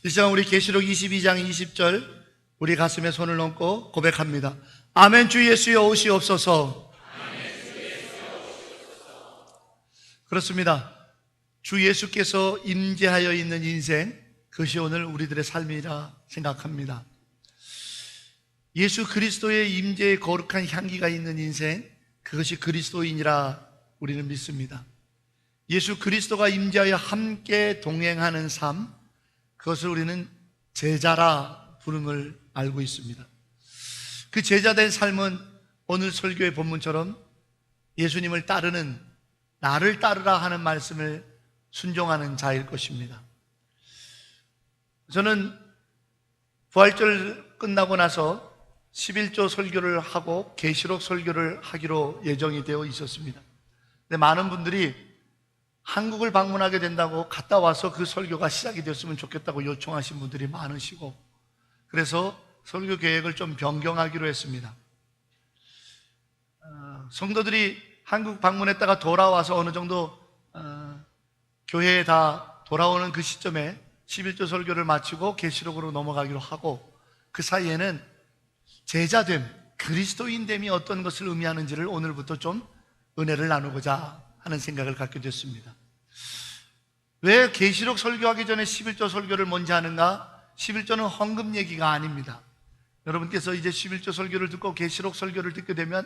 이 시간 우리 계시록 22장 20절 우리 가슴에 손을 얹고 고백합니다. 아멘. 주 예수여 오시옵소서. 그렇습니다. 주 예수께서 임재하여 있는 인생, 그것이 오늘 우리들의 삶이라 생각합니다. 예수 그리스도의 임재의 거룩한 향기가 있는 인생, 그것이 그리스도인이라 우리는 믿습니다. 예수 그리스도가 임재하여 함께 동행하는 삶, 그것을 우리는 제자라 부름을 알고 있습니다. 그 제자된 삶은 오늘 설교의 본문처럼 예수님을 따르는, 나를 따르라 하는 말씀을 순종하는 자일 것입니다. 저는 부활절 끝나고 나서 11조 설교를 하고 계시록 설교를 하기로 예정이 되어 있었습니다. 근데 많은 분들이 한국을 방문하게 된다고 갔다 와서 그 설교가 시작이 됐으면 좋겠다고 요청하신 분들이 많으시고, 그래서 설교 계획을 좀 변경하기로 했습니다. 성도들이 한국 방문했다가 돌아와서 어느 정도 교회에 다 돌아오는 그 시점에 11조 설교를 마치고 계시록으로 넘어가기로 하고, 그 사이에는 제자됨, 그리스도인됨이 어떤 것을 의미하는지를 오늘부터 좀 은혜를 나누고자 하는 생각을 갖게 됐습니다. 왜 계시록 설교하기 전에 11조 설교를 먼저 하는가? 11조는 헌금 얘기가 아닙니다. 여러분께서 이제 11조 설교를 듣고 계시록 설교를 듣게 되면,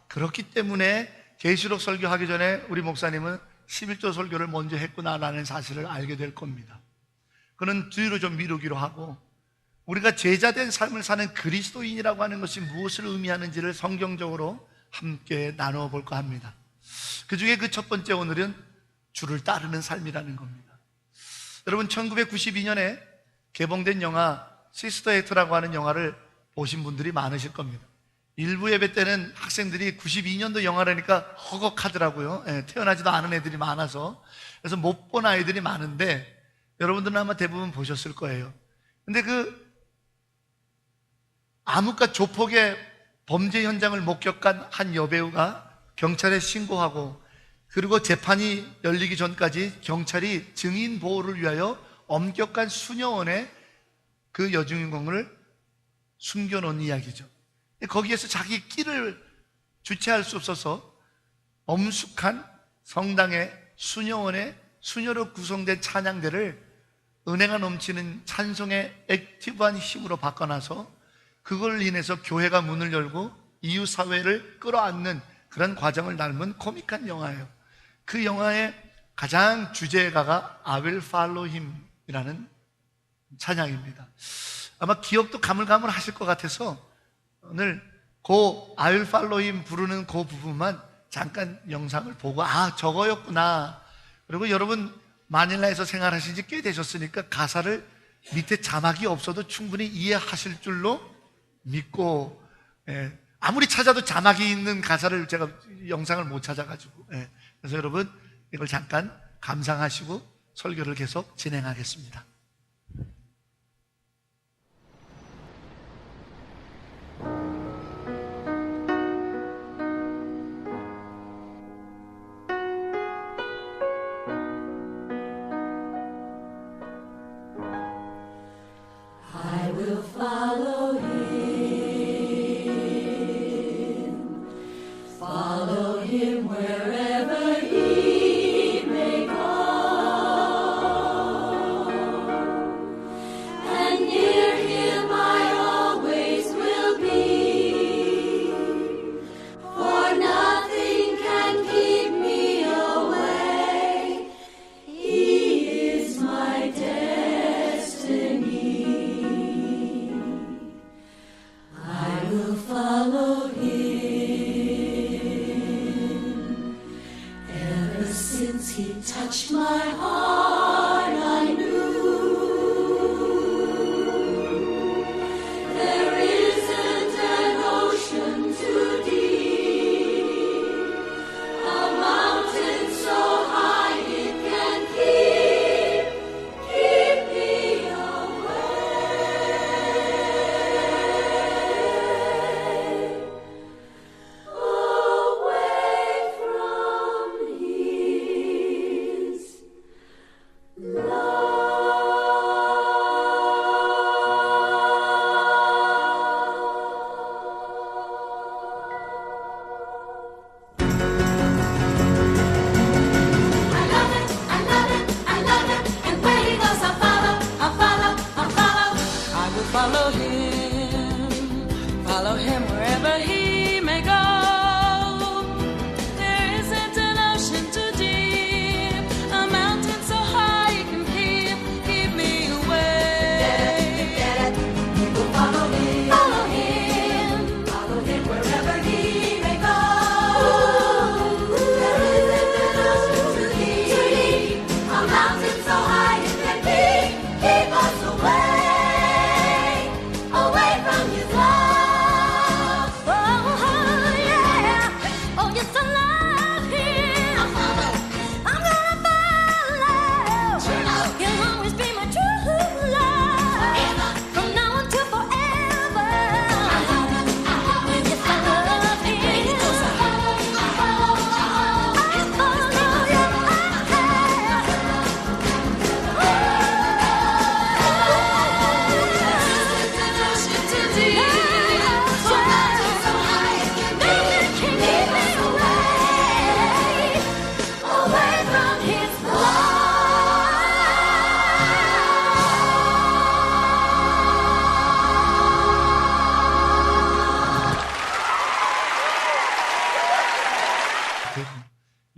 그렇기 때문에 계시록 설교하기 전에 우리 목사님은 11조 설교를 먼저 했구나라는 사실을 알게 될 겁니다. 그는 뒤로 좀 미루기로 하고, 우리가 제자된 삶을 사는 그리스도인이라고 하는 것이 무엇을 의미하는지를 성경적으로 함께 나누어 볼까 합니다. 그 중에 그 첫 번째 오늘은 주를 따르는 삶이라는 겁니다. 여러분, 1992년에 개봉된 영화 시스터 액트라고 하는 영화를 보신 분들이 많으실 겁니다. 일부 예배 때는 학생들이 92년도 영화라니까 허걱하더라고요. 태어나지도 않은 애들이 많아서. 그래서 못 본 아이들이 많은데 여러분들은 아마 대부분 보셨을 거예요. 근데 그 암흑과 조폭의 범죄 현장을 목격한 한 여배우가 경찰에 신고하고, 그리고 재판이 열리기 전까지 경찰이 증인 보호를 위하여 엄격한 수녀원에 그 여주인공을 숨겨놓은 이야기죠. 거기에서 자기 끼를 주체할 수 없어서 엄숙한 성당의 수녀원의 수녀로 구성된 찬양대를 은혜가 넘치는 찬송의 액티브한 힘으로 바꿔놔서 그걸 인해서 교회가 문을 열고 이웃사회를 끌어안는 그런 과정을 닮은 코믹한 영화예요. 그 영화의 가장 주제가가 I will follow him 이라는 찬양입니다. 아마 기억도 가물가물 하실 것 같아서 오늘 그 I will follow him 부르는 그 부분만 잠깐 영상을 보고, 저거였구나. 그리고 여러분 마닐라에서 생활하신 지 꽤 되셨으니까 가사를 밑에 자막이 없어도 충분히 이해하실 줄로 믿고, 아무리 찾아도 자막이 있는 가사를 제가 영상을 못 찾아가지고, 그래서 여러분 이걸 잠깐 감상하시고 설교를 계속 진행하겠습니다. I will follow him wherever he may go, and near him I always will be, for nothing can keep me away. He is my destiny. I will follow him. Since he touched my heart, I knew there isn't an ocean too deep, a mountain so high it can keep me away from his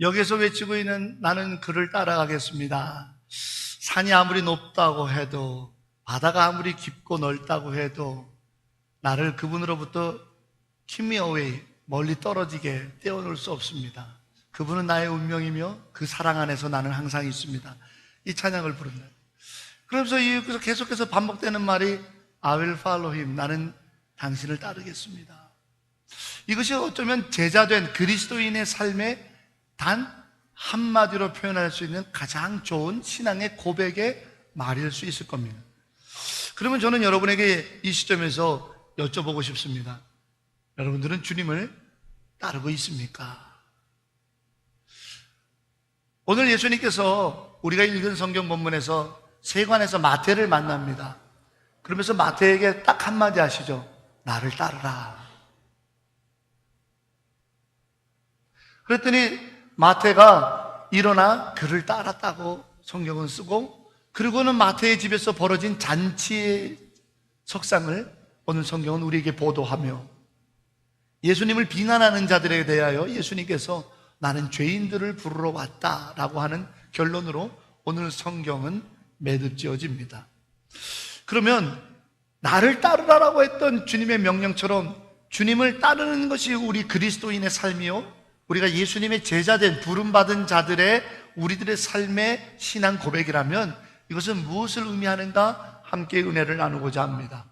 여기서 외치고 있는 나는 그를 따라가겠습니다. 산이 아무리 높다고 해도, 바다가 아무리 깊고 넓다고 해도 나를 그분으로부터 keep me away, 멀리 떨어지게 떼어놓을 수 없습니다. 그분은 나의 운명이며 그 사랑 안에서 나는 항상 있습니다. 이 찬양을 부른다. 그러면서 여기서 계속해서 반복되는 말이 I will follow him, 나는 당신을 따르겠습니다. 이것이 어쩌면 제자된 그리스도인의 삶의 단 한마디로 표현할 수 있는 가장 좋은 신앙의 고백의 말일 수 있을 겁니다. 그러면 저는 여러분에게 이 시점에서 여쭤보고 싶습니다. 여러분들은 주님을 따르고 있습니까? 오늘 예수님께서 우리가 읽은 성경 본문에서 세관에서 마태를 만납니다. 그러면서 마태에게 딱 한마디 하시죠. 나를 따르라. 그랬더니 마태가 일어나 그를 따랐다고 성경은 쓰고, 그리고는 마태의 집에서 벌어진 잔치의 석상을 오늘 성경은 우리에게 보도하며 예수님을 비난하는 자들에 대하여 예수님께서 나는 죄인들을 부르러 왔다라고 하는 결론으로 오늘 성경은 매듭지어집니다. 그러면 나를 따르라라고 했던 주님의 명령처럼 주님을 따르는 것이 우리 그리스도인의 삶이요, 우리가 예수님의 제자된 부름받은 자들의 우리들의 삶의 신앙 고백이라면 이것은 무엇을 의미하는가 함께 은혜를 나누고자 합니다.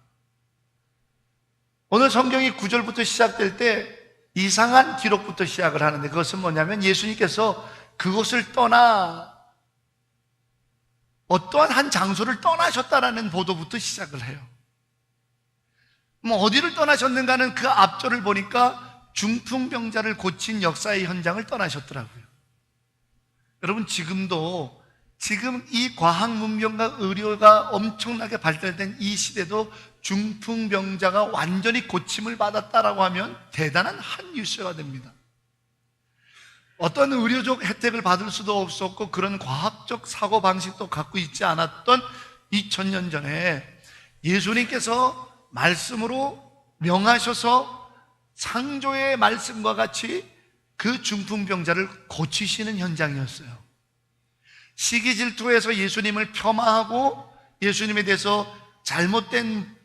오늘 성경이 9절부터 시작될 때 이상한 기록부터 시작을 하는데, 그것은 뭐냐면 예수님께서 그곳을 떠나 어떠한 한 장소를 떠나셨다라는 보도부터 시작을 해요. 어디를 떠나셨는가는 그 앞절을 보니까 중풍병자를 고친 역사의 현장을 떠나셨더라고요. 여러분, 지금 이 과학 문명과 의료가 엄청나게 발달된 이 시대도 중풍병자가 완전히 고침을 받았다라고 하면 대단한 한 뉴스가 됩니다. 어떤 의료적 혜택을 받을 수도 없었고 그런 과학적 사고방식도 갖고 있지 않았던 2000년 전에 예수님께서 말씀으로 명하셔서 창조의 말씀과 같이 그 중풍병자를 고치시는 현장이었어요. 시기 질투에서 예수님을 폄하하고 예수님에 대해서 잘못된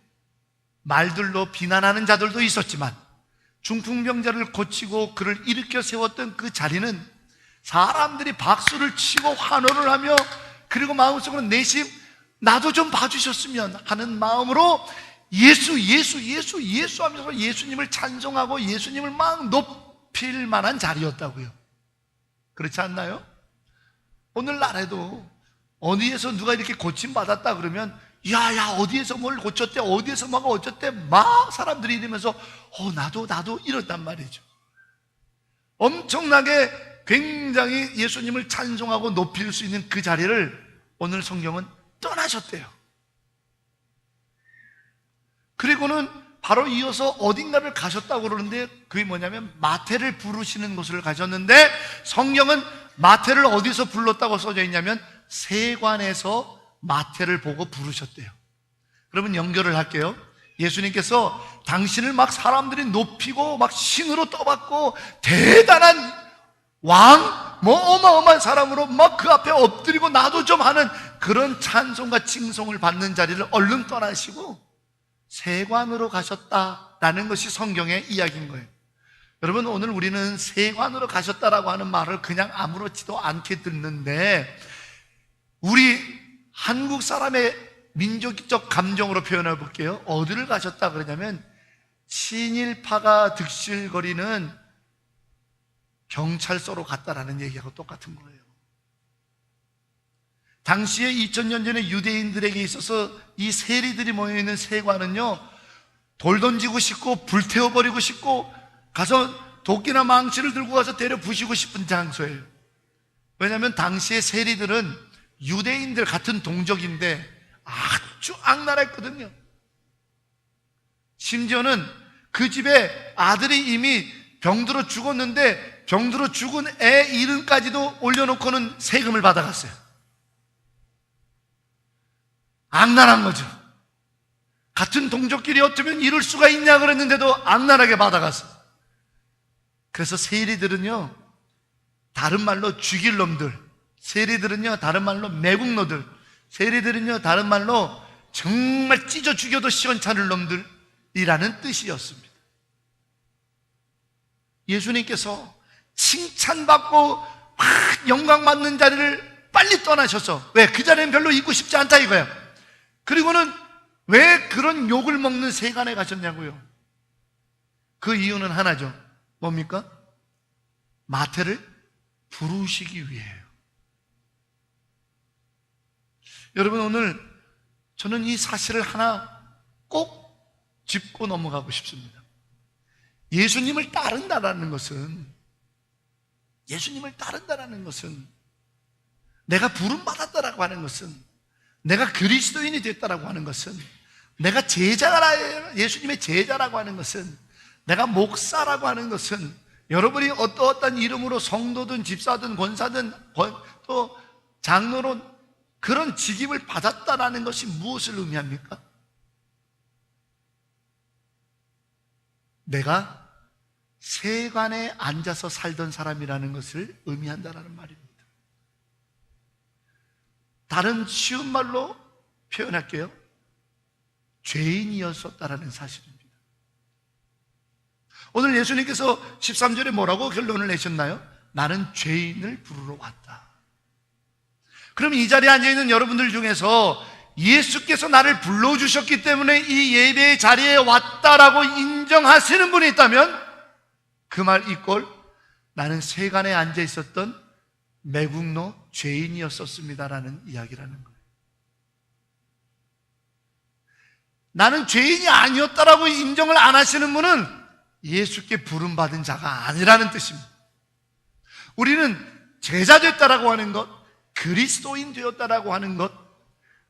말들로 비난하는 자들도 있었지만 중풍병자를 고치고 그를 일으켜 세웠던 그 자리는 사람들이 박수를 치고 환호를 하며, 그리고 마음속으로 내심 나도 좀 봐주셨으면 하는 마음으로 예수 하면서 예수님을 찬송하고 예수님을 막 높일 만한 자리였다고요. 그렇지 않나요? 오늘날에도 어디에서 누가 이렇게 고침받았다 그러면 야 어디에서 뭘 고쳤대, 어디에서 뭐가 어쨌대, 막 사람들이 이러면서 나도 이렇단 말이죠. 엄청나게 굉장히 예수님을 찬송하고 높일 수 있는 그 자리를 오늘 성경은 떠나셨대요. 그리고는 바로 이어서 어딘가를 가셨다고 그러는데 그게 뭐냐면 마태를 부르시는 곳을 가셨는데, 성경은 마태를 어디서 불렀다고 써져 있냐면 세관에서 마태를 보고 부르셨대요. 그러면 연결을 할게요. 예수님께서 당신을 막 사람들이 높이고 막 신으로 떠받고 대단한 왕, 어마어마한 사람으로 막 그 앞에 엎드리고 나도 좀 하는 그런 찬송과 칭송을 받는 자리를 얼른 떠나시고 세관으로 가셨다라는 것이 성경의 이야기인 거예요. 여러분, 오늘 우리는 세관으로 가셨다라고 하는 말을 그냥 아무렇지도 않게 듣는데, 우리 한국 사람의 민족적 감정으로 표현해 볼게요. 어디를 가셨다 그러냐면 친일파가 득실거리는 경찰서로 갔다라는 얘기하고 똑같은 거예요. 당시에 2000년 전에 유대인들에게 있어서 이 세리들이 모여있는 세관은요, 돌 던지고 싶고 불태워버리고 싶고 가서 도끼나 망치를 들고 가서 때려 부시고 싶은 장소예요. 왜냐하면 당시에 세리들은 유대인들 같은 동족인데 아주 악랄했거든요. 심지어는 그 집에 아들이 이미 병들어 죽었는데 병들어 죽은 애 이름까지도 올려놓고는 세금을 받아갔어요. 악랄한 거죠. 같은 동족끼리 어쩌면 이럴 수가 있냐 그랬는데도 악랄하게 받아갔어요. 그래서 세리들은요, 다른 말로 죽일 놈들, 세리들은요 다른 말로 매국노들, 세리들은요 다른 말로 정말 찢어 죽여도 시원찮을 놈들이라는 뜻이었습니다. 예수님께서 칭찬받고 막 영광받는 자리를 빨리 떠나셔서, 왜? 그 자리는 별로 있고 싶지 않다 이거야. 그리고는 왜 그런 욕을 먹는 세간에 가셨냐고요. 그 이유는 하나죠. 뭡니까? 마태를 부르시기 위해요. 여러분, 오늘 저는 이 사실을 하나 꼭 짚고 넘어가고 싶습니다. 예수님을 따른다라는 것은, 내가 부름받았다라고 하는 것은, 내가 그리스도인이 됐다라고 하는 것은, 내가 예수님의 제자라고 하는 것은, 내가 목사라고 하는 것은, 여러분이 어떠한 이름으로 성도든 집사든 권사든 또 장로로 그런 직임을 받았다라는 것이 무엇을 의미합니까? 내가 세관에 앉아서 살던 사람이라는 것을 의미한다라는 말입니다. 다른 쉬운 말로 표현할게요. 죄인이었었다라는 사실입니다. 오늘 예수님께서 13절에 뭐라고 결론을 내셨나요? 나는 죄인을 부르러 왔다. 그럼 이 자리에 앉아있는 여러분들 중에서 예수께서 나를 불러주셨기 때문에 이 예배의 자리에 왔다라고 인정하시는 분이 있다면 그 말 이꼴 나는 세간에 앉아있었던 매국노 죄인이었었습니다라는 이야기라는 거예요. 나는 죄인이 아니었다라고 인정을 안 하시는 분은 예수께 부름받은 자가 아니라는 뜻입니다. 우리는 제자 됐다라고 하는 것, 그리스도인 되었다라고 하는 것,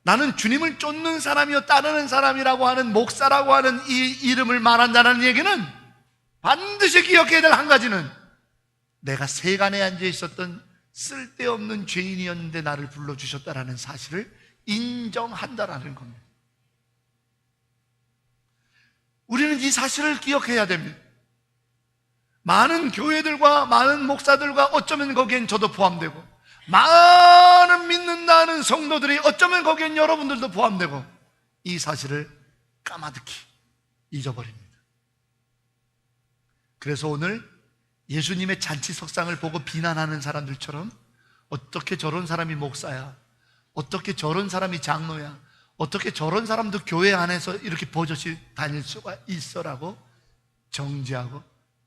나는 주님을 쫓는 사람이요 따르는 사람이라고 하는 목사라고 하는 이 이름을 말한다는 얘기는 반드시 기억해야 될 한 가지는 내가 세간에 앉아 있었던 쓸데없는 죄인이었는데 나를 불러주셨다라는 사실을 인정한다라는 겁니다. 우리는 이 사실을 기억해야 됩니다. 많은 교회들과 많은 목사들과 어쩌면 거기엔 저도 포함되고, 많은 믿는다는 성도들이 어쩌면 거기엔 여러분들도 포함되고, 이 사실을 까마득히 잊어버립니다. 그래서 오늘 예수님의 잔치석상을 보고 비난하는 사람들처럼 어떻게 저런 사람이 목사야, 어떻게 저런 사람이 장로야, 어떻게 저런 사람도 교회 안에서 이렇게 버젓이 다닐 수가 있어라고 정죄하고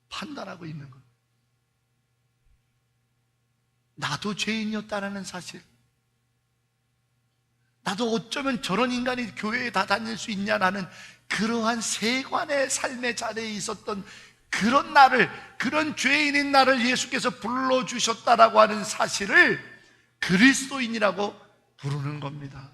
판단하고 있는 것. 나도 죄인이었다라는 사실, 나도 어쩌면 저런 인간이 교회에 다 다닐 수 있냐라는 그러한 세관의 삶의 자리에 있었던 그런 나를, 그런 죄인인 나를 예수께서 불러주셨다라고 하는 사실을 그리스도인이라고 부르는 겁니다.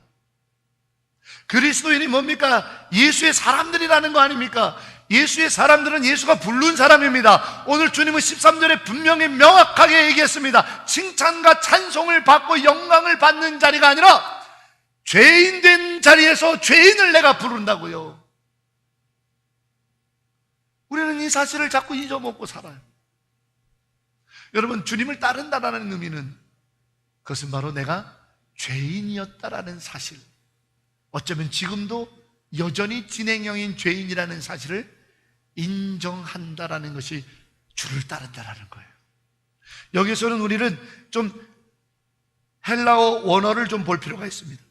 그리스도인이 뭡니까? 예수의 사람들이라는 거 아닙니까? 예수의 사람들은 예수가 부른 사람입니다. 오늘 주님은 13절에 분명히 명확하게 얘기했습니다. 칭찬과 찬송을 받고 영광을 받는 자리가 아니라 죄인 된 자리에서 죄인을 내가 부른다고요. 우리는 이 사실을 자꾸 잊어먹고 살아요. 여러분, 주님을 따른다라는 의미는 그것은 바로 내가 죄인이었다라는 사실, 어쩌면 지금도 여전히 진행형인 죄인이라는 사실을 인정한다라는 것이 주를 따른다라는 거예요. 여기서는 우리는 좀 헬라어 원어를 좀 볼 필요가 있습니다.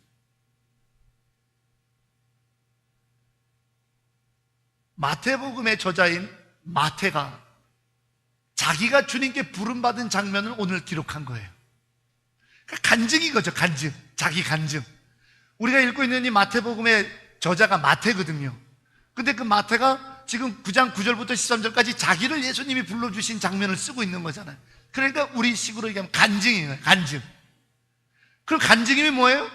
마태복음의 저자인 마태가 자기가 주님께 부름받은 장면을 오늘 기록한 거예요. 그러니까 간증인 거죠. 간증, 자기 간증. 우리가 읽고 있는 이 마태복음의 저자가 마태거든요. 근데 그 마태가 지금 9장 9절부터 13절까지 자기를 예수님이 불러주신 장면을 쓰고 있는 거잖아요. 그러니까 우리 식으로 얘기하면 간증이에요. 간증. 그럼 간증이 뭐예요?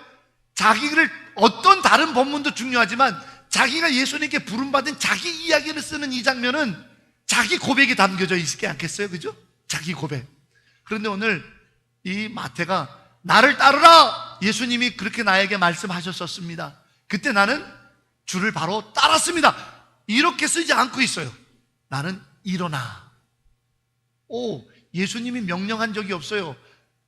자기를, 어떤 다른 본문도 중요하지만 자기가 예수님께 부름받은 자기 이야기를 쓰는 이 장면은 자기 고백이 담겨져 있지 않겠어요? 그죠? 자기 고백. 그런데 오늘 이 마태가 나를 따르라! 예수님이 그렇게 나에게 말씀하셨었습니다. 그때 나는 주를 바로 따랐습니다. 이렇게 쓰지 않고 있어요. 나는 일어나. 예수님이 명령한 적이 없어요.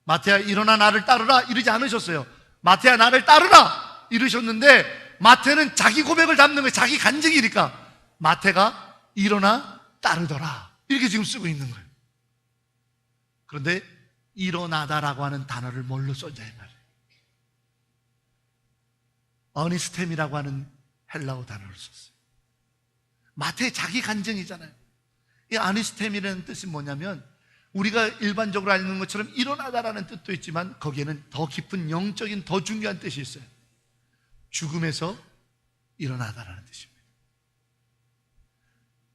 마태야 일어나 나를 따르라 이러지 않으셨어요. 마태야 나를 따르라 이러셨는데, 마태는 자기 고백을 담는 거예요. 자기 간증이니까 마태가 일어나 따르더라 이렇게 지금 쓰고 있는 거예요. 그런데 일어나다라고 하는 단어를 뭘로 썼냐 이 말이에요. 어니스템이라고 하는 헬라어 단어를 썼어요. 마태의 자기 간증이잖아요. 이 아니스템이라는 뜻이 뭐냐면, 우리가 일반적으로 알는 것처럼 일어나다라는 뜻도 있지만 거기에는 더 깊은 영적인 더 중요한 뜻이 있어요. 죽음에서 일어나다라는 뜻입니다.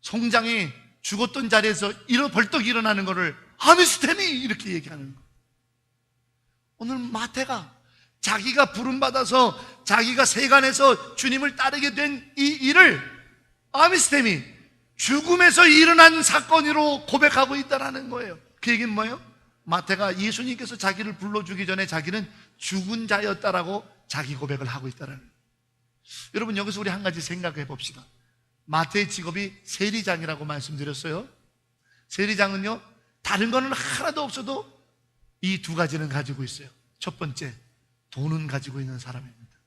송장이 죽었던 자리에서 벌떡 일어나는 것을 아니스템이 이렇게 얘기하는 거예요. 오늘 마태가 자기가 부름받아서 자기가 세간에서 주님을 따르게 된 이 일을 아미스템이 죽음에서 일어난 사건으로 고백하고 있다는 거예요. 그 얘기는 뭐예요? 마태가 예수님께서 자기를 불러주기 전에 자기는 죽은 자였다라고 자기 고백을 하고 있다는 거예요. 여러분, 여기서 우리 한 가지 생각해 봅시다. 마태의 직업이 세리장이라고 말씀드렸어요. 세리장은요, 다른 거는 하나도 없어도 이 두 가지는 가지고 있어요. 첫 번째, 돈은 가지고 있는 사람입니다.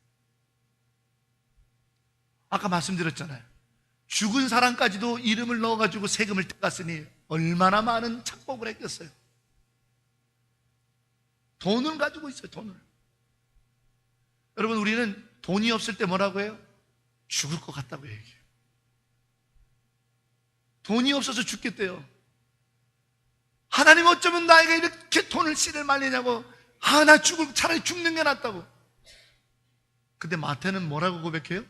아까 말씀드렸잖아요. 죽은 사람까지도 이름을 넣어가지고 세금을 떼갔으니 얼마나 많은 착복을 했겠어요. 돈을 가지고 있어요. 돈을. 여러분, 우리는 돈이 없을 때 뭐라고 해요? 죽을 것 같다고 얘기해요. 돈이 없어서 죽겠대요. 하나님 어쩌면 나에게 이렇게 돈을 씨를 말리냐고. 나 차라리 죽는 게 낫다고. 근데 마태는 뭐라고 고백해요?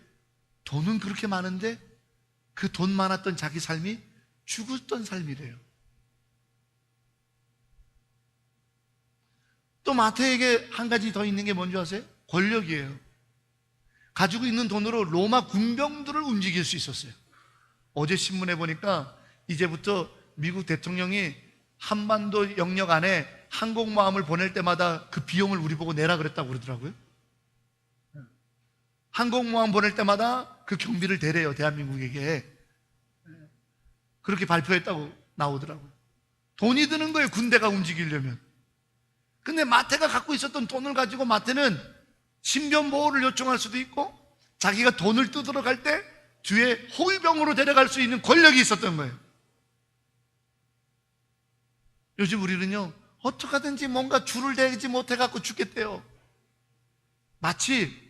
돈은 그렇게 많은데 그 돈 많았던 자기 삶이 죽었던 삶이래요. 또 마태에게 한 가지 더 있는 게 뭔지 아세요? 권력이에요. 가지고 있는 돈으로 로마 군병들을 움직일 수 있었어요. 어제 신문에 보니까 이제부터 미국 대통령이 한반도 영역 안에 항공모함을 보낼 때마다 그 비용을 우리 보고 내라 그랬다고 그러더라고요. 항공모함 보낼 때마다 그 경비를 대래요, 대한민국에게. 그렇게 발표했다고 나오더라고요. 돈이 드는 거예요, 군대가 움직이려면. 근데 마태가 갖고 있었던 돈을 가지고 마태는 신변 보호를 요청할 수도 있고, 자기가 돈을 뜯으러 갈 때 뒤에 호위병으로 데려갈 수 있는 권력이 있었던 거예요. 요즘 우리는요, 어떡하든지 뭔가 줄을 대지 못해갖고 죽겠대요. 마치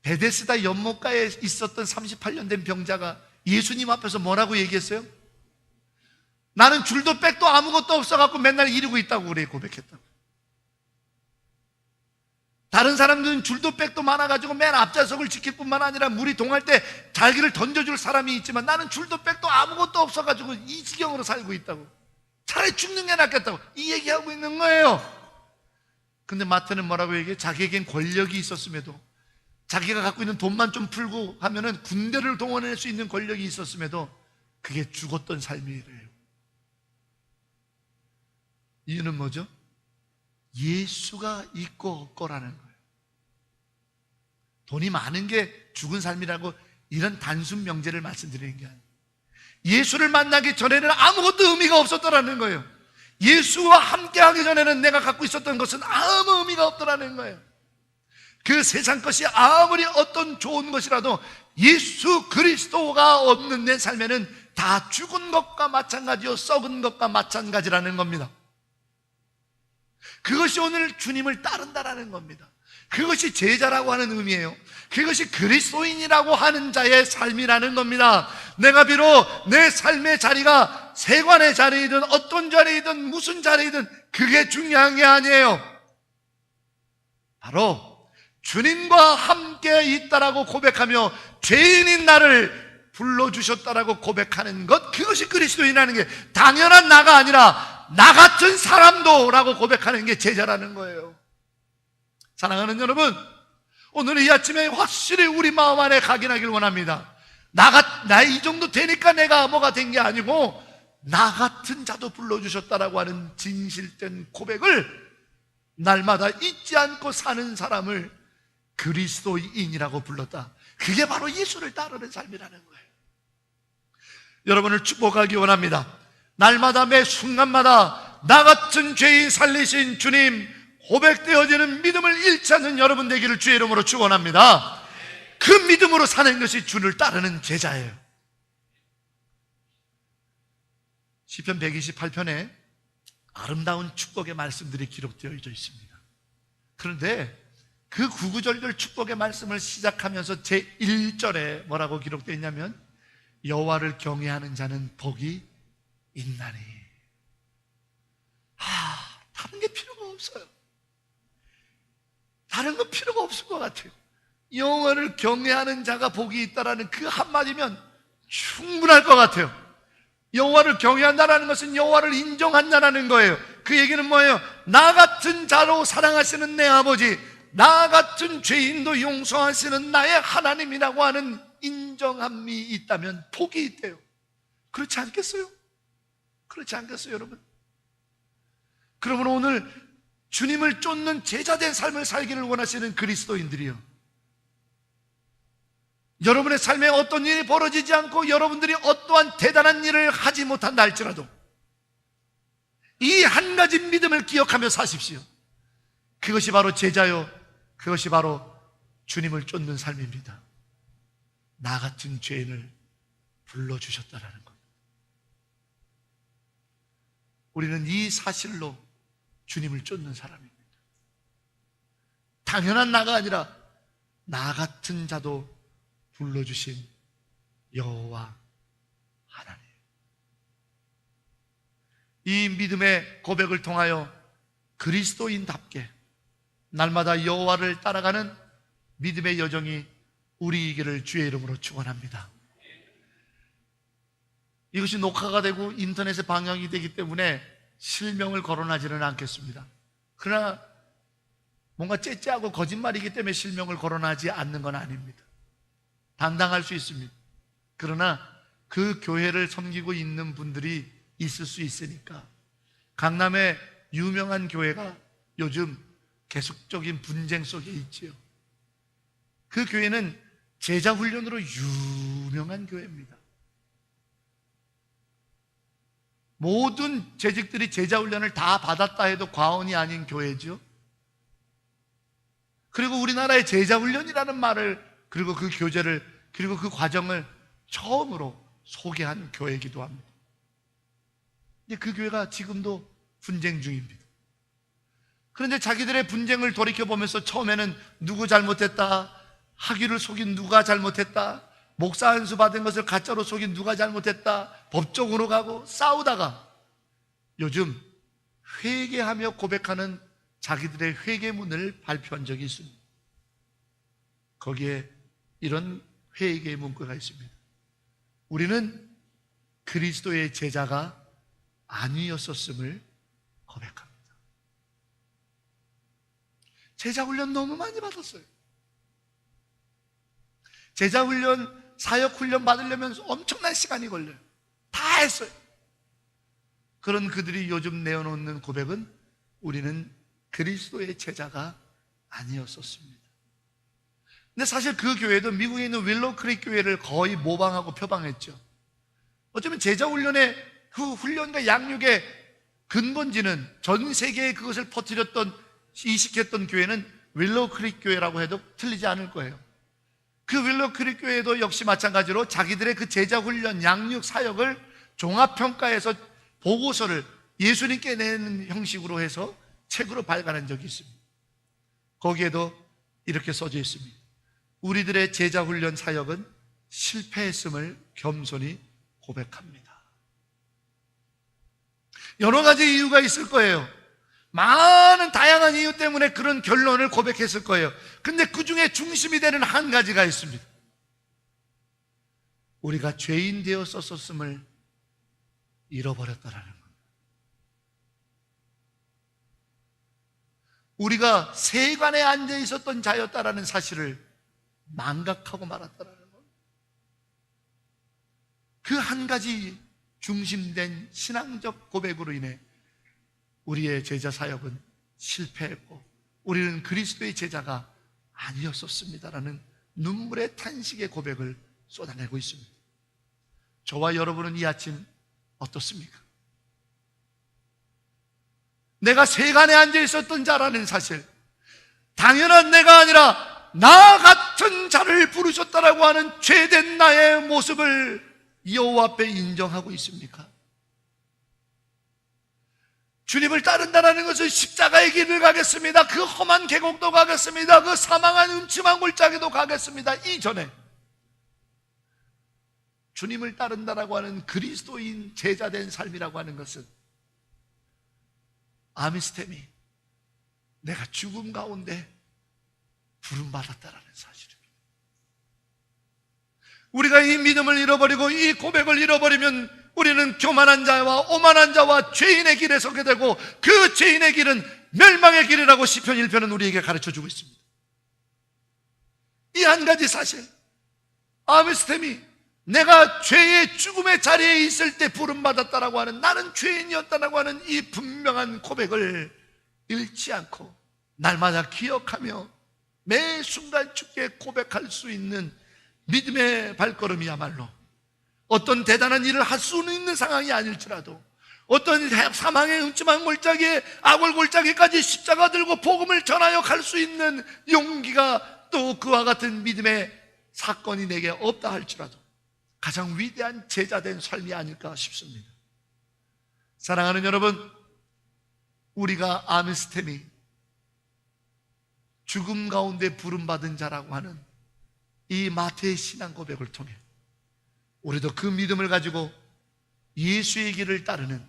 베데스다 연못가에 있었던 38년 된 병자가 예수님 앞에서 뭐라고 얘기했어요? 나는 줄도 백도 아무것도 없어갖고 맨날 이러고 있다고 그래, 고백했다고. 다른 사람들은 줄도 백도 많아가지고 맨 앞좌석을 지킬 뿐만 아니라 물이 동할 때 자기를 던져줄 사람이 있지만 나는 줄도 백도 아무것도 없어가지고 이 지경으로 살고 있다고. 차라리 죽는 게 낫겠다고 이 얘기하고 있는 거예요. 근데 마태는 뭐라고 얘기해? 자기에겐 권력이 있었음에도, 자기가 갖고 있는 돈만 좀 풀고 하면은 군대를 동원할 수 있는 권력이 있었음에도 그게 죽었던 삶이래요. 이유는 뭐죠? 예수가 있고 없고라는 거예요. 돈이 많은 게 죽은 삶이라고 이런 단순 명제를 말씀드리는 게 아니에요. 예수를 만나기 전에는 아무것도 의미가 없었더라는 거예요. 예수와 함께하기 전에는 내가 갖고 있었던 것은 아무 의미가 없더라는 거예요. 그 세상 것이 아무리 어떤 좋은 것이라도 예수 그리스도가 없는 내 삶에는 다 죽은 것과 마찬가지요, 썩은 것과 마찬가지라는 겁니다. 그것이 오늘 주님을 따른다라는 겁니다. 그것이 제자라고 하는 의미예요. 그것이 그리스도인이라고 하는 자의 삶이라는 겁니다. 내가 비록 내 삶의 자리가 세관의 자리이든 어떤 자리이든 무슨 자리이든 그게 중요한 게 아니에요. 바로 주님과 함께 있다라고 고백하며 죄인인 나를 불러주셨다라고 고백하는 것, 그것이 그리스도인이라는 게 당연한 나가 아니라 나 같은 사람도 라고 고백하는 게 제자라는 거예요. 사랑하는 여러분, 오늘 이 아침에 확실히 우리 마음 안에 각인하길 원합니다. 나 이 정도 되니까 내가 뭐가 된 게 아니고 나 같은 자도 불러주셨다라고 하는 진실된 고백을 날마다 잊지 않고 사는 사람을 그리스도인이라고 불렀다. 그게 바로 예수를 따르는 삶이라는 거예요. 여러분을 축복하기 원합니다. 날마다 매 순간마다 나 같은 죄인 살리신 주님 고백되어지는 믿음을 잃지 않는 여러분 되기를 주의 이름으로 축원합니다. 그 믿음으로 사는 것이 주를 따르는 제자예요. 시편 128편에 아름다운 축복의 말씀들이 기록되어 있습니다. 그런데 그 구구절절 축복의 말씀을 시작하면서 제1절에 뭐라고 기록되어 있냐면 여호와를 경외하는 자는 복이 있나니. 다른 게 필요가 없어요. 다른 건 필요가 없을 것 같아요. 여호와를 경외하는 자가 복이 있다라는 그 한마디면 충분할 것 같아요. 여호와를 경외한다라는 것은 여호와를 인정한다라는 거예요. 그 얘기는 뭐예요? 나 같은 자로 사랑하시는 내 아버지, 나 같은 죄인도 용서하시는 나의 하나님이라고 하는 인정함이 있다면 복이 있대요. 그렇지 않겠어요? 그렇지 않겠어요, 여러분? 그러므로 오늘 주님을 쫓는 제자된 삶을 살기를 원하시는 그리스도인들이요, 여러분의 삶에 어떤 일이 벌어지지 않고 여러분들이 어떠한 대단한 일을 하지 못한다 할지라도 이 한 가지 믿음을 기억하며 사십시오. 그것이 바로 제자요, 그것이 바로 주님을 쫓는 삶입니다. 나 같은 죄인을 불러주셨다라는 것. 우리는 이 사실로 주님을 쫓는 사람입니다. 당연한 나가 아니라 나 같은 자도 불러주신 여호와 하나님. 이 믿음의 고백을 통하여 그리스도인답게 날마다 여호와를 따라가는 믿음의 여정이 우리이기를 주의 이름으로 축원합니다. 이것이 녹화가 되고 인터넷에 방영이 되기 때문에 실명을 거론하지는 않겠습니다. 그러나 뭔가 째째하고 거짓말이기 때문에 실명을 거론하지 않는 건 아닙니다. 당당할 수 있습니다. 그러나 그 교회를 섬기고 있는 분들이 있을 수 있으니까. 강남의 유명한 교회가 요즘 계속적인 분쟁 속에 있지요. 그 교회는 제자 훈련으로 유명한 교회입니다. 모든 재직들이 제자 훈련을 다 받았다 해도 과언이 아닌 교회죠. 그리고 우리나라의 제자 훈련이라는 말을, 그리고 그 교재를, 그리고 그 과정을 처음으로 소개한 교회이기도 합니다. 근데 그 교회가 지금도 분쟁 중입니다. 그런데 자기들의 분쟁을 돌이켜보면서 처음에는 누구 잘못했다, 학위를 속인 누가 잘못했다, 목사 안수 받은 것을 가짜로 속인 누가 잘못했다, 법정으로 가고 싸우다가 요즘 회개하며 고백하는 자기들의 회개문을 발표한 적이 있습니다. 거기에 이런 회개의 문구가 있습니다. 우리는 그리스도의 제자가 아니었었음을 고백합니다. 제자 훈련 너무 많이 받았어요. 제자 훈련, 사역 훈련 받으려면 엄청난 시간이 걸려요. 다 했어요. 그런 그들이 요즘 내어놓는 고백은 우리는 그리스도의 제자가 아니었었습니다. 근데 사실 그 교회도 미국에 있는 윌로우 크릭 교회를 거의 모방하고 표방했죠. 어쩌면 제자 훈련의 그 훈련과 양육의 근본지는 전 세계에 그것을 퍼뜨렸던, 이식했던 교회는 윌로우 크릭 교회라고 해도 틀리지 않을 거예요. 그 윌로우 크릭 교회도 역시 마찬가지로 자기들의 그 제자 훈련, 양육 사역을 종합평가해서 보고서를 예수님께 내는 형식으로 해서 책으로 발간한 적이 있습니다. 거기에도 이렇게 써져 있습니다. 우리들의 제자 훈련 사역은 실패했음을 겸손히 고백합니다. 여러 가지 이유가 있을 거예요. 많은 다양한 이유 때문에 그런 결론을 고백했을 거예요. 근데 그 중에 중심이 되는 한 가지가 있습니다. 우리가 죄인 되었었음을 잃어버렸다라는 겁니다. 우리가 세관에 앉아 있었던 자였다라는 사실을 망각하고 말았다라는 겁니다. 그 한 가지 중심된 신앙적 고백으로 인해 우리의 제자 사역은 실패했고 우리는 그리스도의 제자가 아니었었습니다라는 눈물의 탄식의 고백을 쏟아내고 있습니다. 저와 여러분은 이 아침 어떻습니까? 내가 세간에 앉아 있었던 자라는 사실, 당연한 내가 아니라 나 같은 자를 부르셨다라고 하는 죄된 나의 모습을 여호와 앞에 인정하고 있습니까? 주님을 따른다는 것은 십자가의 길을 가겠습니다. 그 험한 계곡도 가겠습니다. 그 사망한 음침한 골짜기도 가겠습니다. 이전에 주님을 따른다라고 하는 그리스도인 제자된 삶이라고 하는 것은 아미스템이 내가 죽음 가운데 부름받았다라는 사실입니다. 우리가 이 믿음을 잃어버리고 이 고백을 잃어버리면 우리는 교만한 자와 오만한 자와 죄인의 길에 서게 되고, 그 죄인의 길은 멸망의 길이라고 시편 1편은 우리에게 가르쳐주고 있습니다. 이 한 가지 사실, 아미스템이 내가 죄의 죽음의 자리에 있을 때 부름받았다라고 하는, 나는 죄인이었다라고 하는 이 분명한 고백을 잃지 않고 날마다 기억하며 매 순간 주께 고백할 수 있는 믿음의 발걸음이야말로 어떤 대단한 일을 할 수는 있는 상황이 아닐지라도, 어떤 사망의 음침한 골짜기에 악월 골짜기까지 십자가 들고 복음을 전하여 갈 수 있는 용기가 또 그와 같은 믿음의 사건이 내게 없다 할지라도 가장 위대한 제자된 삶이 아닐까 싶습니다. 사랑하는 여러분, 우리가 아미스템이 죽음 가운데 부름받은 자라고 하는 이 마태의 신앙 고백을 통해 우리도 그 믿음을 가지고 예수의 길을 따르는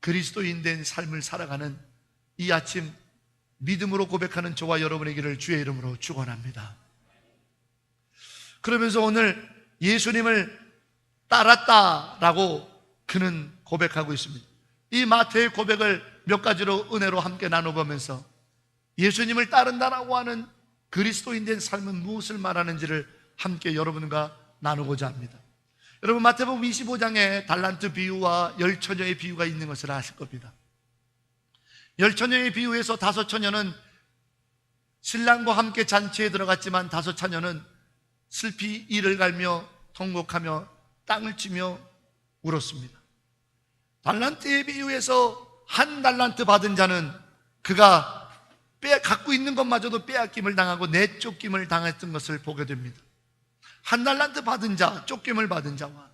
그리스도인 된 삶을 살아가는 이 아침 믿음으로 고백하는 저와 여러분에게를 주의 이름으로 축원합니다. 그러면서 오늘 예수님을 따랐다라고 그는 고백하고 있습니다. 이 마태의 고백을 몇 가지로 은혜로 함께 나눠보면서 예수님을 따른다라고 하는 그리스도인 된 삶은 무엇을 말하는지를 함께 여러분과 나누고자 합니다. 여러분, 마태복음 25장에 달란트 비유와 열처녀의 비유가 있는 것을 아실 겁니다. 열처녀의 비유에서 5처녀는 신랑과 함께 잔치에 들어갔지만 5처녀는 슬피 이를 갈며 통곡하며 땅을 치며 울었습니다. 달란트의 비유에서 한 달란트 받은 자는 그가 갖고 있는 것마저도 빼앗김을 당하고 내쫓김을 당했던 것을 보게 됩니다. 한 달란트 받은 자, 쫓김을 받은 자와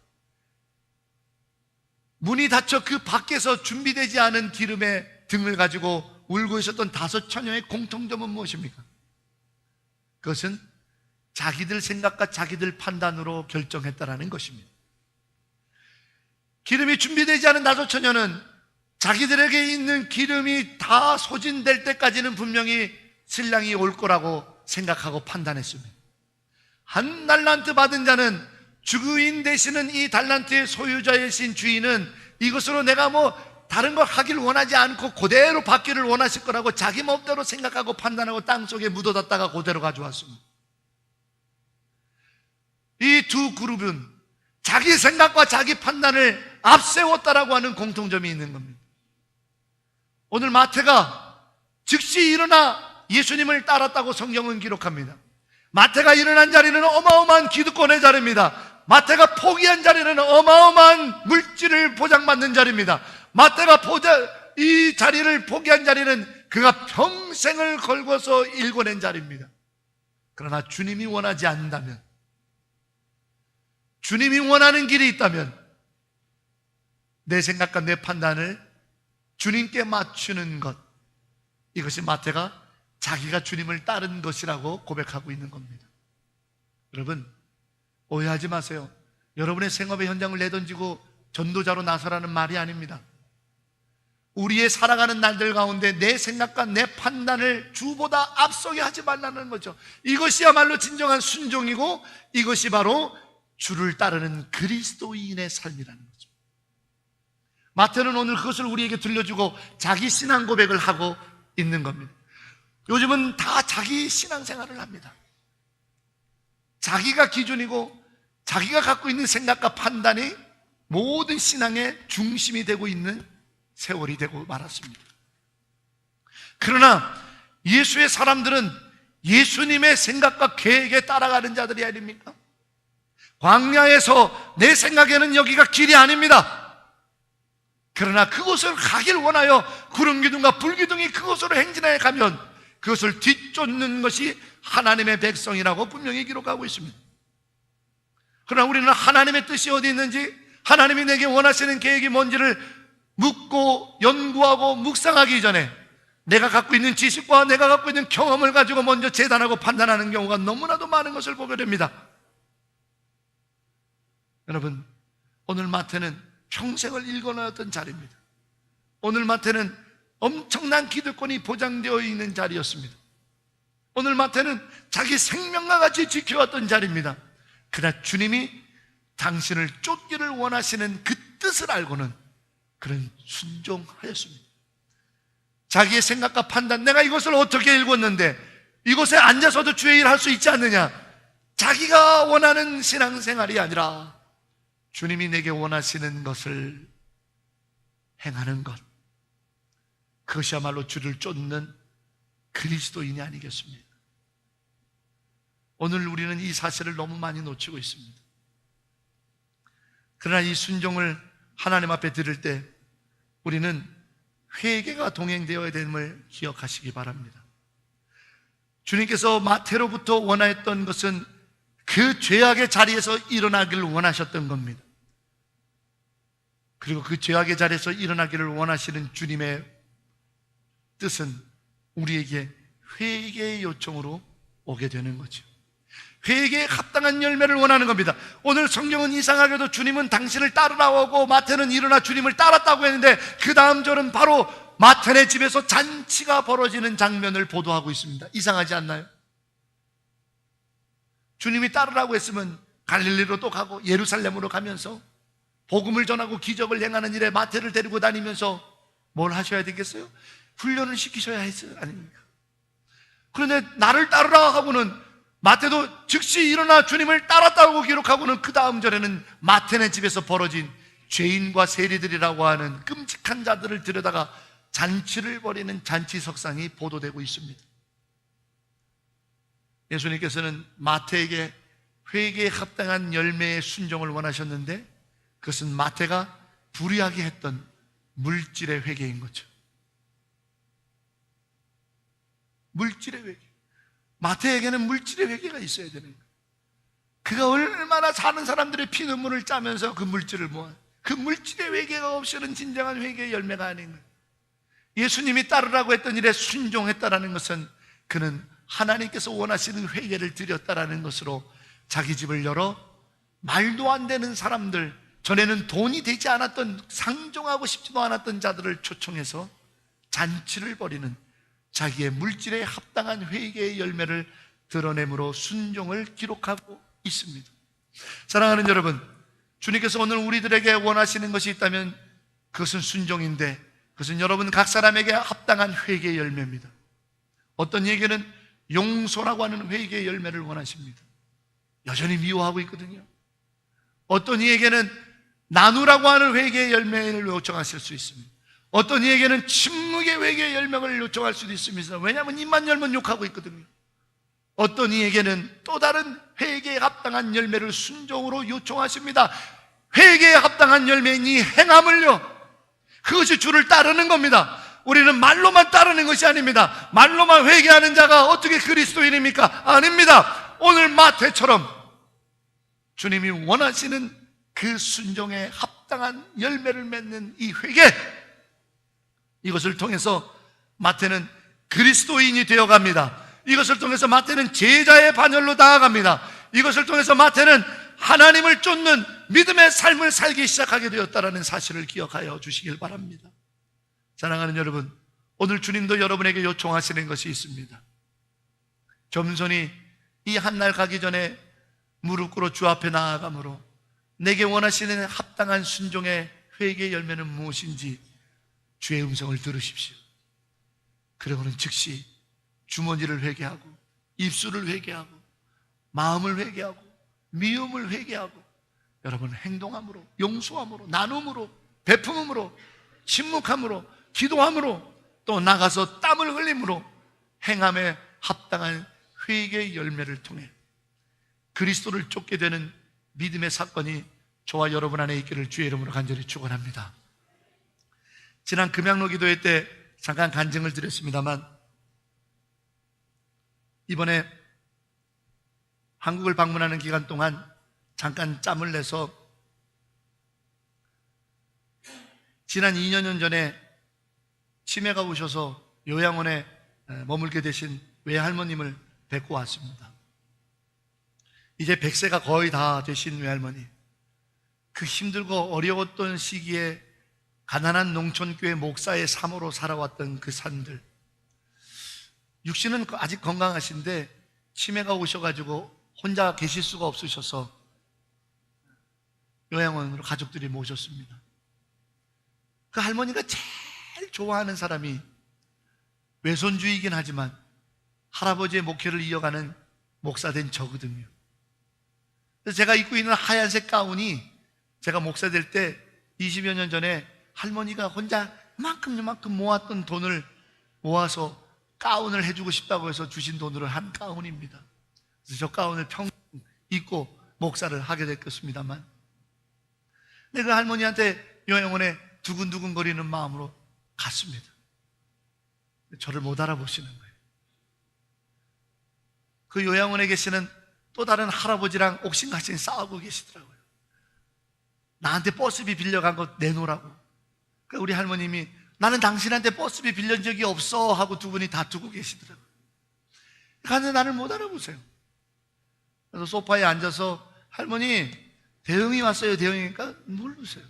문이 닫혀 그 밖에서 준비되지 않은 기름의 등을 가지고 울고 있었던 5처녀의 공통점은 무엇입니까? 그것은 자기들 생각과 자기들 판단으로 결정했다라는 것입니다. 기름이 준비되지 않은 5처녀는 자기들에게 있는 기름이 다 소진될 때까지는 분명히 신랑이 올 거라고 생각하고 판단했습니다. 한 달란트 받은 자는 주인 되시는 이 달란트의 소유자이신 주인은 이것으로 내가 다른 걸 하길 원하지 않고 그대로 받기를 원하실 거라고 자기 마음대로 생각하고 판단하고 땅속에 묻어뒀다가 그대로 가져왔습니다. 이 두 그룹은 자기 생각과 자기 판단을 앞세웠다라고 하는 공통점이 있는 겁니다. 오늘 마태가 즉시 일어나 예수님을 따랐다고 성경은 기록합니다. 마태가 일어난 자리는 어마어마한 기득권의 자리입니다. 마태가 포기한 자리는 어마어마한 물질을 보장받는 자리입니다. 마태가 이 자리를 포기한 자리는 그가 평생을 걸고서 일궈낸 자리입니다. 그러나 주님이 원하지 않는다면, 주님이 원하는 길이 있다면 내 생각과 내 판단을 주님께 맞추는 것, 이것이 마태가 자기가 주님을 따른 것이라고 고백하고 있는 겁니다. 여러분, 오해하지 마세요. 여러분의 생업의 현장을 내던지고 전도자로 나서라는 말이 아닙니다. 우리의 살아가는 날들 가운데 내 생각과 내 판단을 주보다 앞서게 하지 말라는 거죠. 이것이야말로 진정한 순종이고 이것이 바로 주를 따르는 그리스도인의 삶이라는 거죠. 마태는 오늘 그것을 우리에게 들려주고 자기 신앙 고백을 하고 있는 겁니다. 요즘은 다 자기 신앙생활을 합니다. 자기가 기준이고 자기가 갖고 있는 생각과 판단이 모든 신앙의 중심이 되고 있는 세월이 되고 말았습니다. 그러나 예수의 사람들은 예수님의 생각과 계획에 따라가는 자들이 아닙니까? 광야에서 내 생각에는 여기가 길이 아닙니다. 그러나 그곳을 가길 원하여 구름기둥과 불기둥이 그곳으로 행진해 가면 그것을 뒤쫓는 것이 하나님의 백성이라고 분명히 기록하고 있습니다. 그러나 우리는 하나님의 뜻이 어디 있는지, 하나님이 내게 원하시는 계획이 뭔지를 묻고 연구하고 묵상하기 전에 내가 갖고 있는 지식과 내가 갖고 있는 경험을 가지고 먼저 재단하고 판단하는 경우가 너무나도 많은 것을 보게 됩니다. 여러분, 오늘 마태는 평생을 일궈놓았던 자리입니다. 오늘 마태는 엄청난 기득권이 보장되어 있는 자리였습니다. 오늘 마태는 자기 생명과 같이 지켜왔던 자리입니다. 그러나 주님이 당신을 쫓기를 원하시는 그 뜻을 알고는 그는 순종하였습니다. 자기의 생각과 판단, 내가 이것을 어떻게 읽었는데 이곳에 앉아서도 주의 일을 할 수 있지 않느냐, 자기가 원하는 신앙생활이 아니라 주님이 내게 원하시는 것을 행하는 것, 그것이야말로 주를 쫓는 그리스도인이 아니겠습니까? 오늘 우리는 이 사실을 너무 많이 놓치고 있습니다. 그러나 이 순종을 하나님 앞에 드릴 때 우리는 회개가 동행되어야 됨을 기억하시기 바랍니다. 주님께서 마태로부터 원하였던 것은 그 죄악의 자리에서 일어나기를 원하셨던 겁니다. 그리고 그 죄악의 자리에서 일어나기를 원하시는 주님의 뜻은 우리에게 회개의 요청으로 오게 되는 거죠. 회개에 합당한 열매를 원하는 겁니다. 오늘 성경은 이상하게도 주님은 당신을 따르라고 하고 마태는 일어나 주님을 따랐다고 했는데 그 다음 절은 바로 마태네 집에서 잔치가 벌어지는 장면을 보도하고 있습니다. 이상하지 않나요? 주님이 따르라고 했으면 갈릴리로 또 가고 예루살렘으로 가면서 복음을 전하고 기적을 행하는 일에 마태를 데리고 다니면서 뭘 하셔야 되겠어요? 훈련을 시키셔야 했어요, 아닙니까? 그런데 나를 따르라 하고는 마태도 즉시 일어나 주님을 따랐다고 기록하고는 그 다음 절에는 마태네 집에서 벌어진 죄인과 세리들이라고 하는 끔찍한 자들을 들여다가 잔치를 벌이는 잔치석상이 보도되고 있습니다. 예수님께서는 마태에게 회개에 합당한 열매의 순종을 원하셨는데 그것은 마태가 불의하게 했던 물질의 회개인 거죠. 물질의 회개. 마태에게는 물질의 회개가 있어야 되는 거예요. 그가 얼마나 사는 사람들의 피눈물을 짜면서 그 물질을 모아, 그 물질의 회개가 없이는 진정한 회개의 열매가 아닌 거예요. 예수님이 따르라고 했던 일에 순종했다라는 것은 그는 하나님께서 원하시는 회개를 드렸다라는 것으로 자기 집을 열어 말도 안 되는 사람들, 전에는 돈이 되지 않았던, 상종하고 싶지도 않았던 자들을 초청해서 잔치를 벌이는 자기의 물질에 합당한 회개의 열매를 드러내므로 순종을 기록하고 있습니다. 사랑하는 여러분, 주님께서 오늘 우리들에게 원하시는 것이 있다면 그것은 순종인데 그것은 여러분 각 사람에게 합당한 회개의 열매입니다. 어떤 이에게는 용서라고 하는 회개의 열매를 원하십니다. 여전히 미워하고 있거든요. 어떤 이에게는 나누라고 하는 회개의 열매를 요청하실 수 있습니다. 어떤 이에게는 침묵의 회개의 열매를 요청할 수도 있습니다. 왜냐하면 입만 열면 욕하고 있거든요. 어떤 이에게는 또 다른 회개에 합당한 열매를 순종으로 요청하십니다. 회개에 합당한 열매이니 행함을요, 그것이 주를 따르는 겁니다. 우리는 말로만 따르는 것이 아닙니다. 말로만 회개하는 자가 어떻게 그리스도인입니까? 아닙니다. 오늘 마태처럼 주님이 원하시는 그 순종에 합당한 열매를 맺는 이 회개, 이것을 통해서 마태는 그리스도인이 되어갑니다. 이것을 통해서 마태는 제자의 반열로 나아갑니다. 이것을 통해서 마태는 하나님을 쫓는 믿음의 삶을 살기 시작하게 되었다는 사실을 기억하여 주시길 바랍니다. 사랑하는 여러분, 오늘 주님도 여러분에게 요청하시는 것이 있습니다. 겸손히 이 한날 가기 전에 무릎 꿇어 주 앞에 나아가므로 내게 원하시는 합당한 순종의 회개의 열매는 무엇인지 주의 음성을 들으십시오. 그러고는 즉시 주머니를 회개하고 입술을 회개하고 마음을 회개하고 미움을 회개하고 여러분 행동함으로, 용서함으로, 나눔으로, 베품음으로, 침묵함으로, 기도함으로, 또 나가서 땀을 흘림으로 행함에 합당한 회개의 열매를 통해 그리스도를 쫓게 되는 믿음의 사건이 저와 여러분 안에 있기를 주의 이름으로 간절히 축원합니다. 지난 금양로 기도회 때 잠깐 간증을 드렸습니다만 이번에 한국을 방문하는 기간 동안 잠깐 짬을 내서 지난 2년 전에 치매가 오셔서 요양원에 머물게 되신 외할머님을 뵙고 왔습니다. 이제 100세가 거의 다 되신 외할머니, 그 힘들고 어려웠던 시기에 가난한 농촌교회 목사의 삶으로 살아왔던 그 산들, 육신은 아직 건강하신데 치매가 오셔가지고 혼자 계실 수가 없으셔서 요양원으로 가족들이 모셨습니다. 그 할머니가 제일 좋아하는 사람이 외손주이긴 하지만 할아버지의 목회를 이어가는 목사된 저거든요. 그래서 제가 입고 있는 하얀색 가운이 제가 목사 될 때 20여 년 전에 할머니가 혼자 이만큼 모았던 돈을 모아서 가운을 해주고 싶다고 해서 주신 돈으로 한 가운입니다. 그래서 저 가운을 평생 입고 목사를 하게 됐겠습니다만, 근데 그 할머니한테 요양원에 두근두근거리는 마음으로 갔습니다. 저를 못 알아보시는 거예요. 그 요양원에 계시는 또 다른 할아버지랑 옥신각신 싸우고 계시더라고요. 나한테 버스비 빌려간 거 내놓으라고. 그러니까 우리 할머님이 나는 당신한테 버스비 빌린 적이 없어 하고 두 분이 다투고 계시더라고요. 그런데 나를 못 알아보세요. 그래서 소파에 앉아서 할머니 대흥이 왔어요. 대흥이니까 모르세요.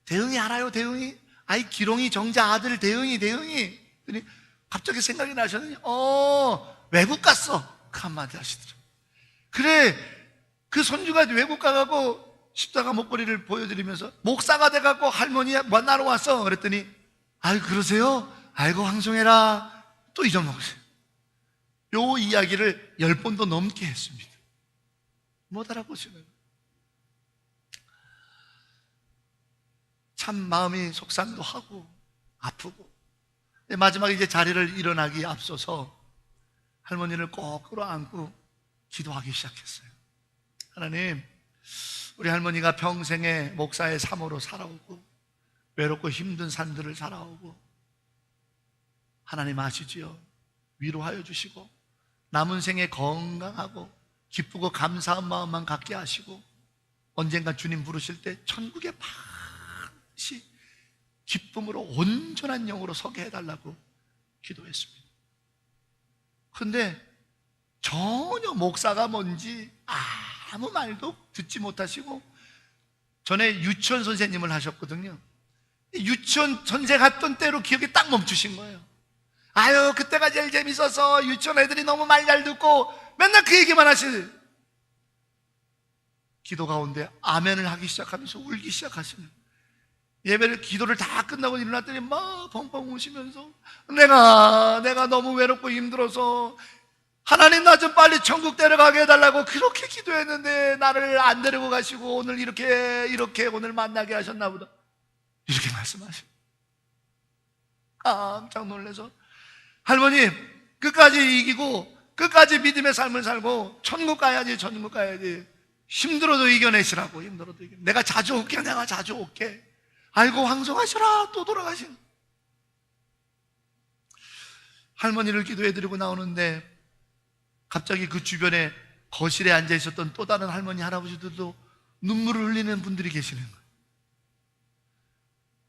대흥이 알아요? 대흥이? 아이 기롱이 정자 아들 대흥이. 그랬더니 갑자기 생각이 나셨더니 외국 갔어. 그 한마디 하시더라고요. 그래, 그 손주가 외국 가가고 십자가 목걸이를 보여드리면서 목사가 돼갖고 할머니 만나러 왔어. 그랬더니 아유 그러세요? 아이고 황송해라. 또 잊어먹으세요. 요 이야기를 10번도 넘게 했습니다. 못 알아보시는 거예요. 참 마음이 속상도 하고 아프고. 마지막에 이제 자리를 일어나기 앞서서 할머니를 꼭 끌어안고 기도하기 시작했어요. 하나님, 우리 할머니가 평생에 목사의 삶으로 살아오고 외롭고 힘든 삶들을 살아오고 하나님 아시지요? 위로하여 주시고 남은 생에 건강하고 기쁘고 감사한 마음만 갖게 하시고 언젠가 주님 부르실 때 천국에 반드시 기쁨으로 온전한 영으로 서게 해달라고 기도했습니다. 그런데 전혀 목사가 뭔지 아무 말도 듣지 못하시고 전에 유치원 선생님을 하셨거든요. 유치원 선생 갔던 때로 기억이 딱 멈추신 거예요. 아유 그때가 제일 재밌어서 유치원 애들이 너무 말 잘 듣고 맨날 그 얘기만 하시는. 기도 가운데 아멘을 하기 시작하면서 울기 시작하시는. 예배를 기도를 다 끝나고 일어났더니 막 펑펑 우시면서 내가 너무 외롭고 힘들어서 하나님 나 좀 빨리 천국 데려가게 해달라고 그렇게 기도했는데 나를 안 데리고 가시고 오늘 이렇게 오늘 만나게 하셨나 보다. 이렇게 말씀하시고 깜짝 놀라서 할머니 끝까지 이기고 끝까지 믿음의 삶을 살고 천국 가야지. 힘들어도 이겨내시라고. 내가 자주 올게. 아이고 황송하시라. 또 돌아가신. 할머니를 기도해드리고 나오는데 갑자기 그 주변에 거실에 앉아 있었던 또 다른 할머니 할아버지들도 눈물을 흘리는 분들이 계시는 거예요.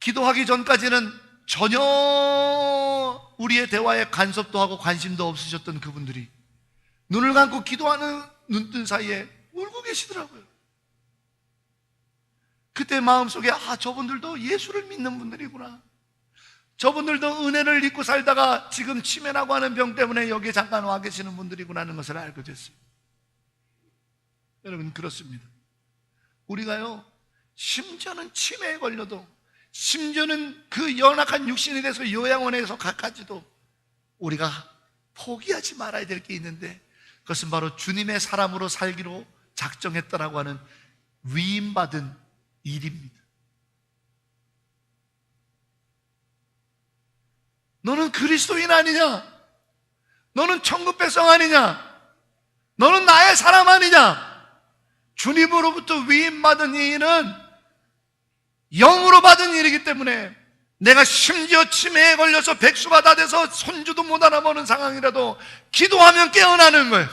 기도하기 전까지는 전혀 우리의 대화에 간섭도 하고 관심도 없으셨던 그분들이 눈을 감고 기도하는 눈뜬 사이에 울고 계시더라고요. 그때 마음속에 저분들도 예수를 믿는 분들이구나. 저분들도 은혜를 잊고 살다가 지금 치매라고 하는 병 때문에 여기에 잠깐 와 계시는 분들이구나 하는 것을 알게 됐어요. 여러분 그렇습니다. 우리가요 심지어는 치매에 걸려도 심지어는 그 연약한 육신에 대해서 요양원에서 가까지도 우리가 포기하지 말아야 될 게 있는데 그것은 바로 주님의 사람으로 살기로 작정했다라고 하는 위임받은 일입니다. 너는 그리스도인 아니냐? 너는 천국 백성 아니냐? 너는 나의 사람 아니냐? 주님으로부터 위임받은 이 일은 영으로 받은 일이기 때문에 내가 심지어 치매에 걸려서 백수가 다 돼서 손주도 못 알아보는 상황이라도 기도하면 깨어나는 거예요.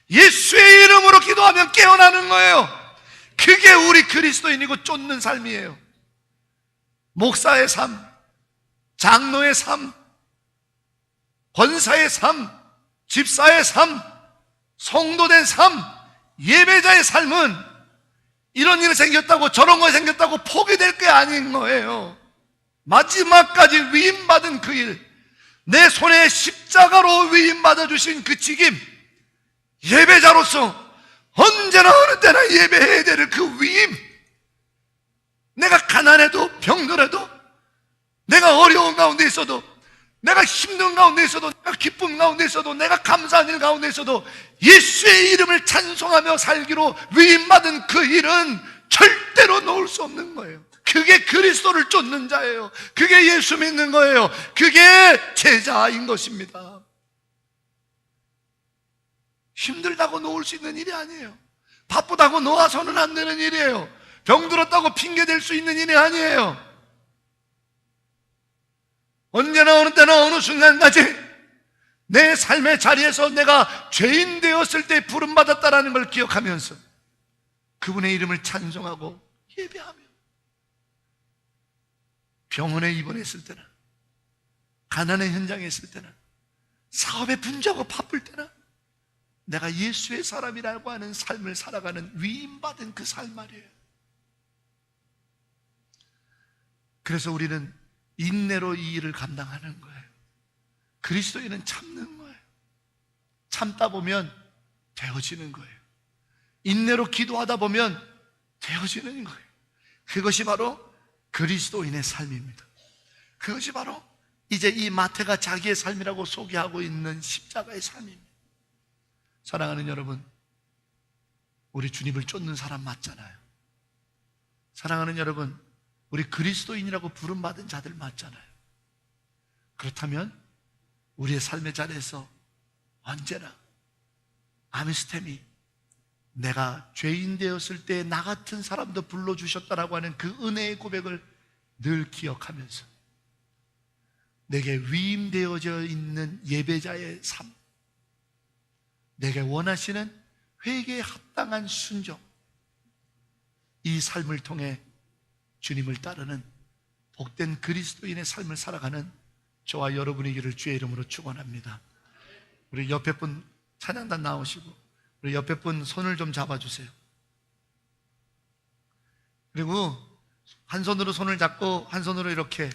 예수의 이름으로 기도하면 깨어나는 거예요. 그게 우리 그리스도인이고 쫓는 삶이에요. 목사의 삶, 장로의 삶, 권사의 삶, 집사의 삶, 성도된 삶, 예배자의 삶은 이런 일이 생겼다고 저런 거 생겼다고 포기될 게 아닌 거예요. 마지막까지 위임받은 그 일, 내 손에 십자가로 위임받아 주신 그 직임, 예배자로서 언제나 어느 때나 예배해야 될 그 위임, 내가 가난해도 병들어도, 내가 어려운 가운데 있어도, 내가 힘든 가운데 있어도, 내가 기쁨 가운데 있어도, 내가 감사한 일 가운데 있어도 예수의 이름을 찬송하며 살기로 위임받은 그 일은 절대로 놓을 수 없는 거예요. 그게 그리스도를 쫓는 자예요. 그게 예수 믿는 거예요. 그게 제자인 것입니다. 힘들다고 놓을 수 있는 일이 아니에요. 바쁘다고 놓아서는 안 되는 일이에요. 병들었다고 핑계댈 수 있는 일이 아니에요. 언제나 어느 때나 어느 순간까지 내 삶의 자리에서 내가 죄인 되었을 때 부름받았다라는 걸 기억하면서 그분의 이름을 찬송하고 예배하며, 병원에 입원했을 때나, 가난의 현장에 있을 때나, 사업에 분주하고 바쁠 때나 내가 예수의 사람이라고 하는 삶을 살아가는 위임받은 그 삶 말이에요. 그래서 우리는 인내로 이 일을 감당하는 거예요. 그리스도인은 참는 거예요. 참다 보면 되어지는 거예요. 인내로 기도하다 보면 되어지는 거예요. 그것이 바로 그리스도인의 삶입니다. 그것이 바로 이제 이 마태가 자기의 삶이라고 소개하고 있는 십자가의 삶입니다. 사랑하는 여러분, 우리 주님을 쫓는 사람 맞잖아요. 사랑하는 여러분, 우리 그리스도인이라고 부름받은 자들 맞잖아요. 그렇다면 우리의 삶의 자리에서 언제나 아미스템이 내가 죄인 되었을 때 나 같은 사람도 불러주셨다라고 하는 그 은혜의 고백을 늘 기억하면서 내게 위임되어져 있는 예배자의 삶, 내게 원하시는 회개에 합당한 순종, 이 삶을 통해 주님을 따르는 복된 그리스도인의 삶을 살아가는 저와 여러분이기를 주의 이름으로 축원합니다. 우리 옆에 분 찬양단 나오시고 우리 옆에 분 손을 좀 잡아주세요. 그리고 한 손으로 손을 잡고 한 손으로 이렇게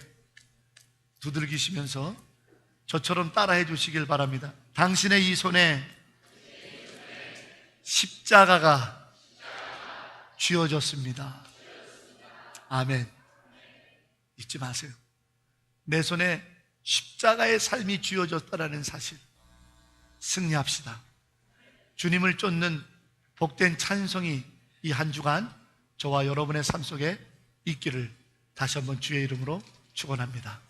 두들기시면서 저처럼 따라해 주시길 바랍니다. 당신의 이 손에 십자가가 쥐어졌습니다. 아멘. 잊지 마세요. 내 손에 십자가의 삶이 쥐어졌다라는 사실 승리합시다. 주님을 쫓는 복된 찬송이 이 한 주간 저와 여러분의 삶 속에 있기를 다시 한번 주의 이름으로 축원합니다.